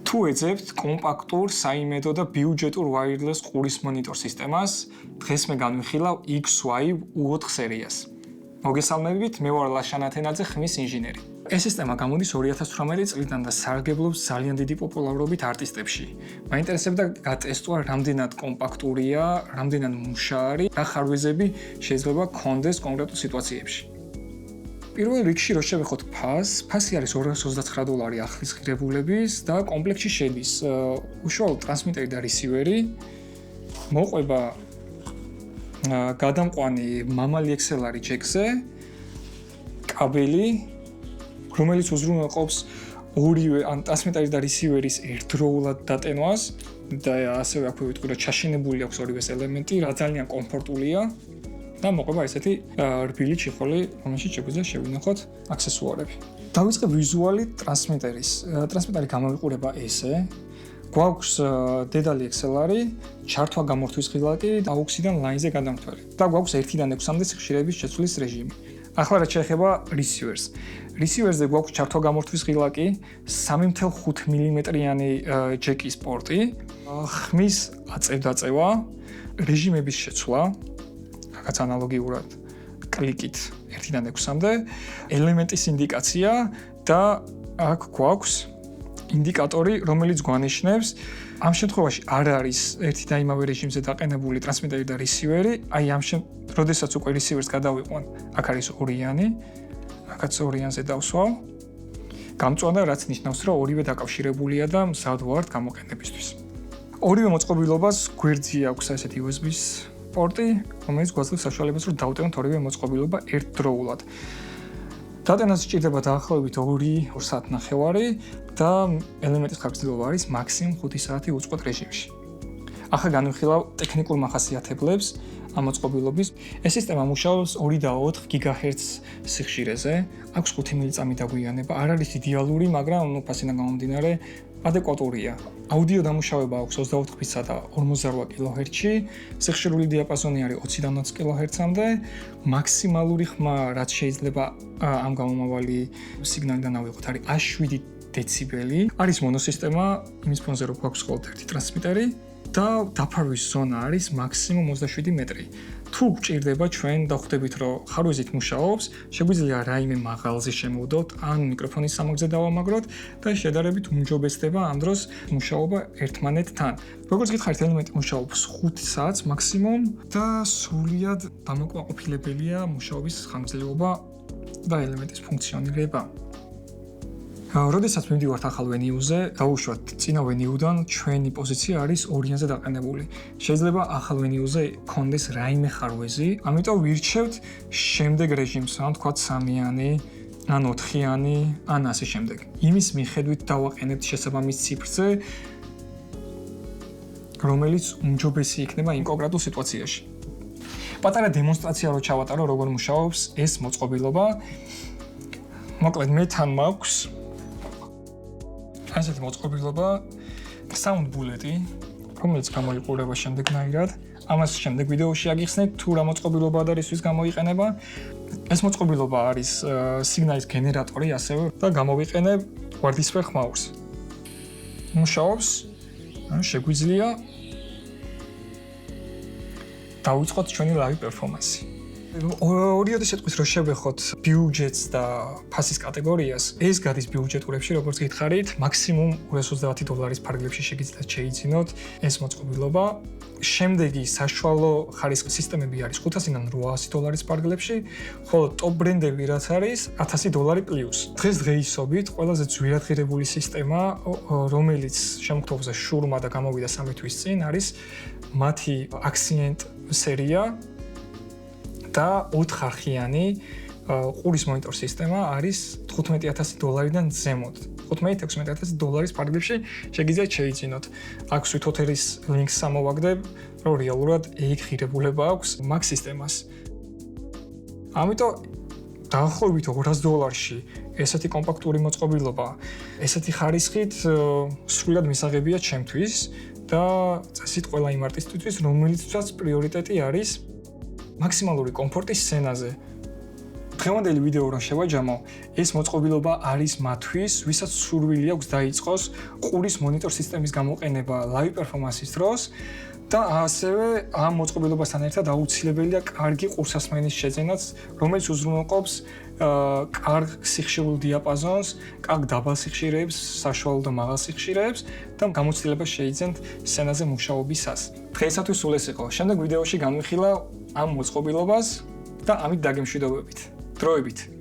თუ ეძებთ კომპაქტურ, საიმედო და ბიუჯეტურ wireless ყურის მონიტორ სისტემას, დღეს მე განვიხილავ X-Wave U4 სერიას. მოგესალმებით, მე ვარ ლაშა ნათენაძე, ხმის ინჟინერი. ეს სისტემა გამოდის 2018 წლიდან და სარგებლობს ძალიან დიდი პოპულარობით არტისტებში. მაინტერესებდა გატესტვა, რამდენად კომპაქტურია, რამდენად მუშაარი და ხარვეზები შეიძლება გქონდეს კონკრეტულ სიტუაციებში. პირველ რიგში რო შევეხოთ ფასი არის $229 ახლის ღირებულების და კომპლექტში შედის უშუალო ტრანსმიტერი და რისივერი, მოყვება გადამყვანი მამალი XLR ჯეკზე, კაბელი, რომელიც უზრუნველყოფს ორივე ან ტრანსმიტერის და რისივერის ერთდროულად დატენვას და ასევე აქვე ვიტყვი რომ ჩაშენებული აქვს ორივეს ელემენტი, რა ძალიან კომფორტულია და მოყვება ესეთი რბილი ჩიხოლი, რომელშიც შეგვიძლია შევინახოთ აქსესუარები. დავიწყებ ვიზუალით ტრანსმიტერის. ტრანსმიტერი გამოვიყურება ესე. გვაქვს დედალი XLR-ი, ჩართვა გამორთვის ღილაკი და AUX-დან ლაინზე გადამრთველი. და გვაქვს 1-დან 6-მდე სიხშირეების შეცვლის რეჟიმი. ახლა რაც შეეხება რისივერს. რისივერზე გვაქვს ჩართვა გამორთვის ღილაკი, 3.5 მმ-იანი ჯეკის პორტი, ხმის აწევ-დაწევა, რეჟიმების შეცვლა, რაღაც ანალოგიურად კლიკით 1-დან 6-მდე, ელემენტის ინდიკაცია და აქ გვაქვს ინდიკატორი, რომელიც გვანიშნებს, ამ შემთხვევაში არ არის ერთი და იმავე რეჟიმზე დაყენებული ტრანსმიტერი და რისივერი, აი როდესაც უკვე რისივერს გადავიყვან, აქ არის ორიანი, აქაც ორიანზე დავსვავ. გამწვანა, რაც ნიშნავს, რომ ორივე დაკავშირებულია და მზად ვართ გამოყენებისთვის. ორივე მოწყობილობას გვერდზე აქვს ესეთი USB-ის პორტი, რომელიც გვაძლევს საშუალებას, რომ დავტევოთ ორივე მოწყობილობა ერთდროულად. დატენას სჭირდება დაახლოებით 2 საათნახევარი და ელემენტის ხანგრძლივობა არის მაქსიმუმ 5 საათი უწყვეტ რეჟიმში. ახლა განვიხილავ ტექნიკურ მახასიათებლებს ამ მოწყობილობის. ეს სისტემა მუშაობს 2 და 4 GHz სიხშირეზე, აქვს 5 მილიწამი დაგვიანება, არ არის იდეალური, მაგრამ ფასიდან გამომდინარე ადეკვატურია. აუდიო დამუშავება აქვს 24-ბიტსა და 48 kHz-ში, სიხშირული დიაპაზონი არის 20-დან 20 kHz-მდე, მაქსიმალური ხმა, რაც შეიძლება ამ გამომავალი სიგნალიდან ავიღოთ, არის 7 დეციბელი. არის მონოსისტემა, იმის ფონზე რომ გვაქვს მხოლოდ ერთი ტრანსმიტერი და დაფარვის ზონა არის მაქსიმუმ 27 მეტრი. თუ გჭირდება ჩვენ დახვდებით, რომ ხარვეზით მუშაობს, შეგვიძლია რაიმე მაღალზე შემოვდოთ, ან მიკროფონის სამაგზე დავამაგროთ და შედარებით უმჯობესდება ამ დროს მუშაობა ერთმანეთთან. როგორც გითხარით, ელემენტი მუშაობს 5 საათს მაქსიმუმ და სრულად დამაკმაყოფილებელია მუშაობის ხანგრძლივობა და ელემენტის ფუნქციონირება. როდესაც მივდივართ ახალ ვენიუზე, დავუშვათ წინა ვენიუდან ჩვენი პოზიცია არის ორიანზე დაყენებული. შეიძლება ახალ ვენიუზე გქონდეს რაიმე ხარვეზი, ამიტომ ვირჩევთ შემდეგ რეჟიმს, ან თქვათ 3-იანი, ან 4-იანი, ან ასე შემდეგ. იმის მიხედვით დავაყენებთ შესაბამის ციფრზე, რომელიც უმჯობესი იქნება იმ კონკრეტულ სიტუაციაში. პატარა დემონსტრაცია რო ჩავატარო, როგორ მუშაობს ეს მოწყობილობა. მოკლედ მე თან მაქვს ასეთი მოწყობილობა sound bullet-ი, რომელიც გამოიყურება შემდეგნაირად. ამას შემდეგ ვიდეოში აგიხსნით თუ რა მოწყობილობა და რისთვის გამოიყენება. ეს მოწყობილობა არის სიგნალის გენერატორი ასევე და გამოვიყენებ ვარდისფერ ხმაურს. მუშაობს, შეგვიძლია დავიწყოთ ჩვენი live performance-ი. ორიოდე სიტყვის რო შევეხოთ ბიუჯეტს და ფასის კატეგორიას, ეს გადის ბიუჯეტურებში, როგორც გითხარით, მაქსიმუმ $230 ფარგლებში შეგიძლიათ შეიძინოთ ეს მოწყობილობა. შემდეგი საშუალო ხარისხის სისტემები არის $500-დან $800 ფარგლებში, ხოლო ტოპ ბრენდები რაც არის $1000 პლუს. დღესდღეობით ყველაზე ძვირადღირებული სისტემა, რომელიც შემოგთავაზა შურმა და გამოვიდა 3 თვის წინ, არის მათი Accent სერია და 4 არხიანი ყურის მონიტორ სისტემა არის $15000-დან ზემოთ. $15000-$16000 ფარგლებში შეგიძლიათ შეიძინოთ. აქ სვითოთ ერის ლინკს ამოვაგდებ, რომ რეალურად ეგ ღირებულება აქვს მაგ სისტემას. ამიტომ დაახლოებით $200-ში ესეთი კომპაქტური მოწყობილობა, ესეთი ხარისხით სრულად მისაღებია ჩემთვის და წესით ყველა იმ არტისტისთვის, რომელიცაც პრიორიტეტი არის მაქსიმალური კომფორტი სცენაზე. დღევანდელი ვიდეო რა შევაჯამო, ეს მოწყობილობა არის მათთვის, ვისაც სურვილი აქვს დაიწყოს ყურის მონიტორ სისტემის გამოყენება live performance-ის დროს და ასევე ამ მოწყობილობასთან ერთად აუცილებელია კარგი ყურსასმენის შეძენაც, რომელიც უზრუნველყოფს კარგ სიხშირულ დიაპაზონს, კარგ დაბალ სიხშირეებს, საშუალო და მაღალ სიხშირეებს და გამოცდილებას შეიძენთ სცენაზე მუშაობისას. დღეისათვის სულ ეს იყო. შემდეგ ვიდეოში განვიხილა ამ მოწყობილობას და ამით დაგემშვიდობებით. დროებით.